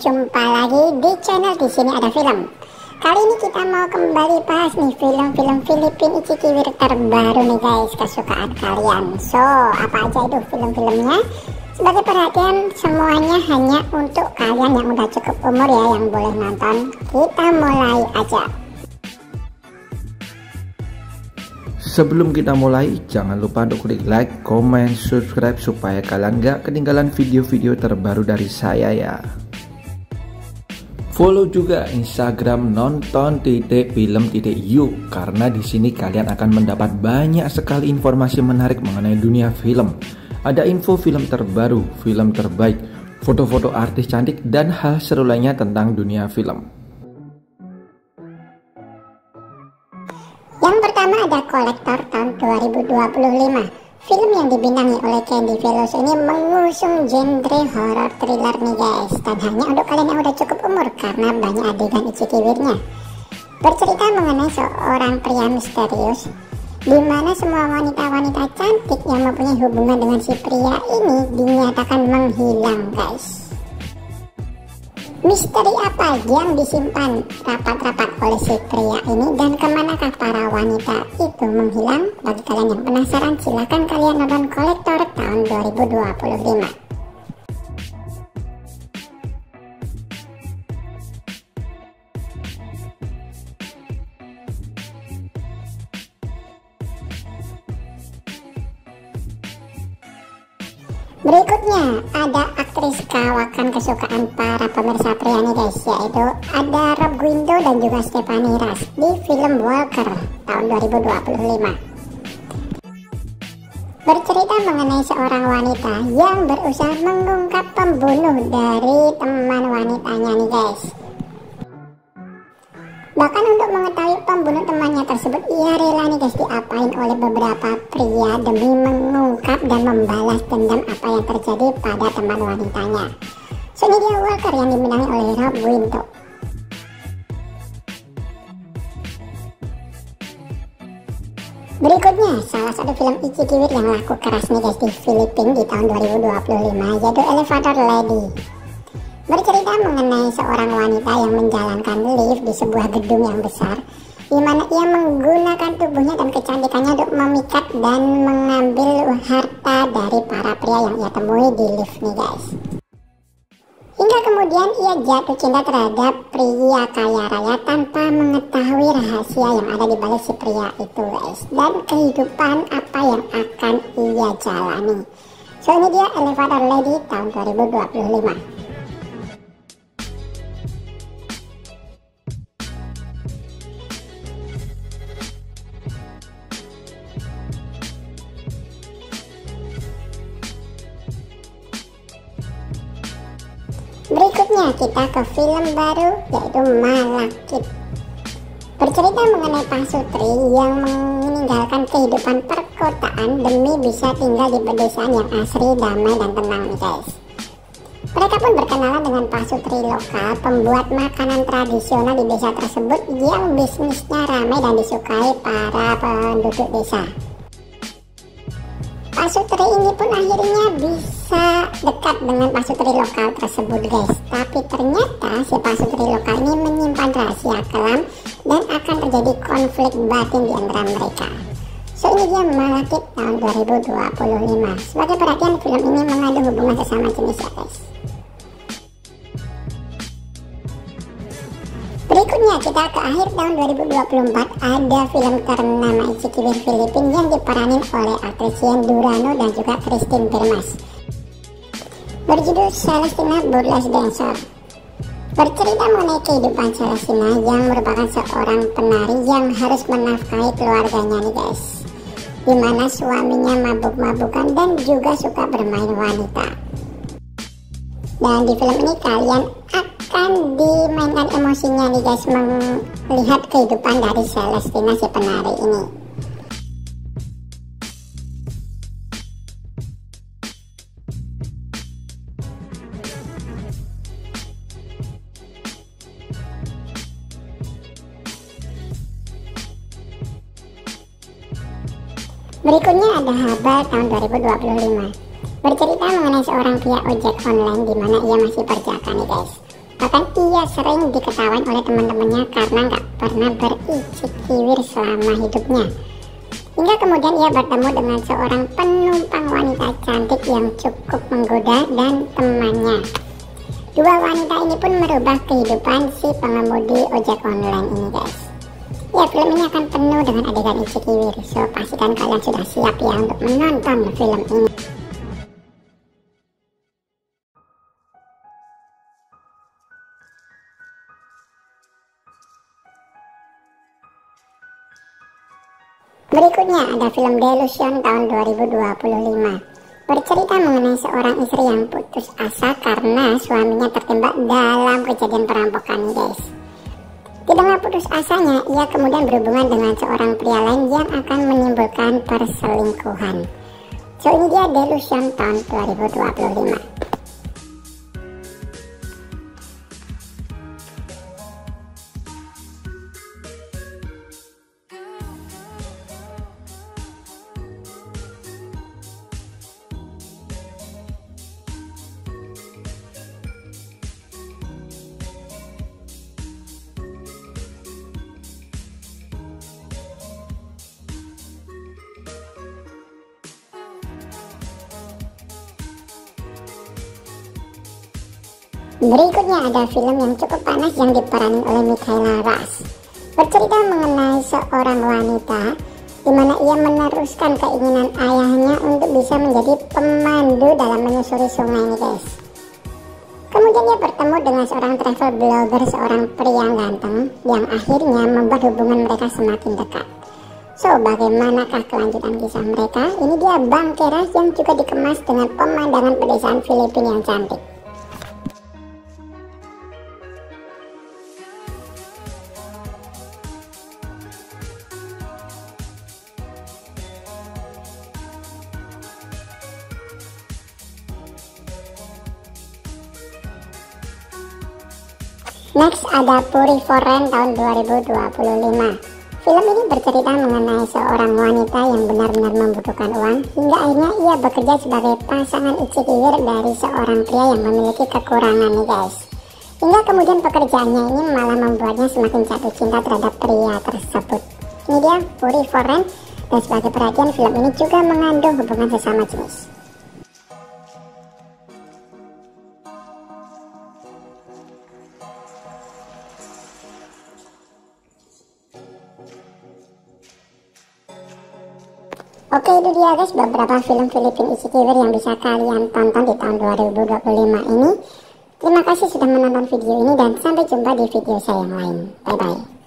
Jumpa lagi di channel Di Sini Ada Film. Kali ini kita mau kembali bahas nih film-film Filipin Ichikiwir terbaru nih guys, kesukaan kalian. So, apa aja itu film-filmnya? Sebagai perhatian, semuanya hanya untuk kalian yang udah cukup umur ya yang boleh nonton. Kita mulai aja. Sebelum kita mulai, jangan lupa untuk klik like, comment, subscribe supaya kalian gak ketinggalan video-video terbaru dari saya ya. Follow juga Instagram nonton.film.yuk karena di sini kalian akan mendapat banyak sekali informasi menarik mengenai dunia film. Ada info film terbaru, film terbaik, foto-foto artis cantik dan hal seru lainnya tentang dunia film. Yang pertama ada Kolektor tahun 2025. Film yang dibintangi oleh Candy Veloso ini mengusung genre horror thriller nih guys. Dan hanya untuk kalian yang udah cukup umur karena banyak adegan Ichikiwirnya. Bercerita mengenai seorang pria misterius di mana semua wanita-wanita cantik yang mempunyai hubungan dengan si pria ini dinyatakan menghilang guys. Misteri apa yang disimpan rapat-rapat oleh si pria ini dan kemanakah para wanita itu menghilang? Bagi kalian yang penasaran, silahkan kalian nonton Kolektor tahun 2025. Berikutnya ada aktris kawakan kesukaan para pemirsa pria nih guys, yaitu ada Rob Guindo dan juga Stephanie Ras di film Walker tahun 2025. Bercerita mengenai seorang wanita yang berusaha mengungkap pembunuh dari teman wanitanya nih guys. Bahkan untuk mengetahui pembunuh temannya tersebut, ia rela nih guys diapain oleh beberapa pria demi mengungkap dan membalas dendam apa yang terjadi pada teman wanitanya. So, ini dia Walker yang dimenangi oleh Rob Guindo. Berikutnya, salah satu film Ichikiwir yang laku keras nih guys di Filipina di tahun 2025 yaitu Elevator Lady. Bercerita mengenai seorang wanita yang menjalankan lift di sebuah gedung yang besar, di mana ia menggunakan tubuhnya dan kecantikannya untuk memikat dan mengambil harta dari para pria yang ia temui di lift nih guys. Hingga kemudian ia jatuh cinta terhadap pria kaya raya tanpa mengetahui rahasia yang ada di balik si pria itu guys, dan kehidupan apa yang akan ia jalani. So, ini dia Elevator Lady tahun 2025. Berikutnya kita ke film baru yaitu Malakith. Bercerita mengenai pasutri yang meninggalkan kehidupan perkotaan demi bisa tinggal di pedesaan yang asri, damai dan tenang nih guys. Mereka pun berkenalan dengan pasutri lokal pembuat makanan tradisional di desa tersebut yang bisnisnya ramai dan disukai para penduduk desa. Pasutri ini pun akhirnya bisa dekat dengan pasutri lokal tersebut guys. Tapi ternyata si pasutri lokal ini menyimpan rahasia kelam dan akan terjadi konflik batin di antara mereka. So, ini dia Malakith tahun 2025. Sebagai perhatian, film ini mengandung hubungan sesama jenis ya guys. Berikutnya kita ke akhir tahun 2024, ada film ternama Ichikiwir Filipina yang diperanin oleh aktris Yen Durano dan juga Christine Birmas. Berjudul Celestina Burles Dancer. Bercerita mengenai kehidupan Celestina yang merupakan seorang penari yang harus menafkahi keluarganya nih guys, dimana suaminya mabuk-mabukan dan juga suka bermain wanita. Dan di film ini kalian akan dimainkan emosinya nih guys, melihat kehidupan dari Celestina si penari ini. Berikutnya ada Habal tahun 2025. Bercerita mengenai seorang pria ojek online di mana ia masih perjaka nih guys. Bahkan ia sering diketawain oleh teman-temannya karena nggak pernah bericik kiwir selama hidupnya. Hingga kemudian ia bertemu dengan seorang penumpang wanita cantik yang cukup menggoda dan temannya. Dua wanita ini pun merubah kehidupan si pengemudi ojek online ini, guys. Ya, film ini akan penuh dengan adegan icik kiwir, so pastikan kalian sudah siap ya untuk menonton film ini. Berikutnya ada film Delusion tahun 2025. Bercerita mengenai seorang istri yang putus asa karena suaminya tertembak dalam kejadian perampokan, guys. Tidak putus asanya, ia kemudian berhubungan dengan seorang pria lain yang akan menimbulkan perselingkuhan. So ini dia Delusion tahun 2025. Berikutnya ada film yang cukup panas yang diperani oleh Michaela Ras. Bercerita mengenai seorang wanita di mana ia meneruskan keinginan ayahnya untuk bisa menjadi pemandu dalam menyusuri sungai ini, guys. Kemudian ia bertemu dengan seorang travel blogger, seorang pria ganteng yang akhirnya membuat hubungan mereka semakin dekat. So, bagaimanakah kelanjutan kisah mereka? Ini dia Bang Keras yang juga dikemas dengan pemandangan pedesaan Filipina yang cantik. Next ada Puri for Rent tahun 2025. Film ini bercerita mengenai seorang wanita yang benar-benar membutuhkan uang hingga akhirnya ia bekerja sebagai pasangan icik kiwir dari seorang pria yang memiliki kekurangan nih, guys. Hingga kemudian pekerjaannya ini malah membuatnya semakin jatuh cinta terhadap pria tersebut. Ini dia Puri for Rent, dan sebagai perhatian film ini juga mengandung hubungan sesama jenis. Oke, itu dia guys beberapa film Filipin icik kiwir yang bisa kalian tonton di tahun 2025 ini. Terima kasih sudah menonton video ini dan sampai jumpa di video saya yang lain. Bye bye.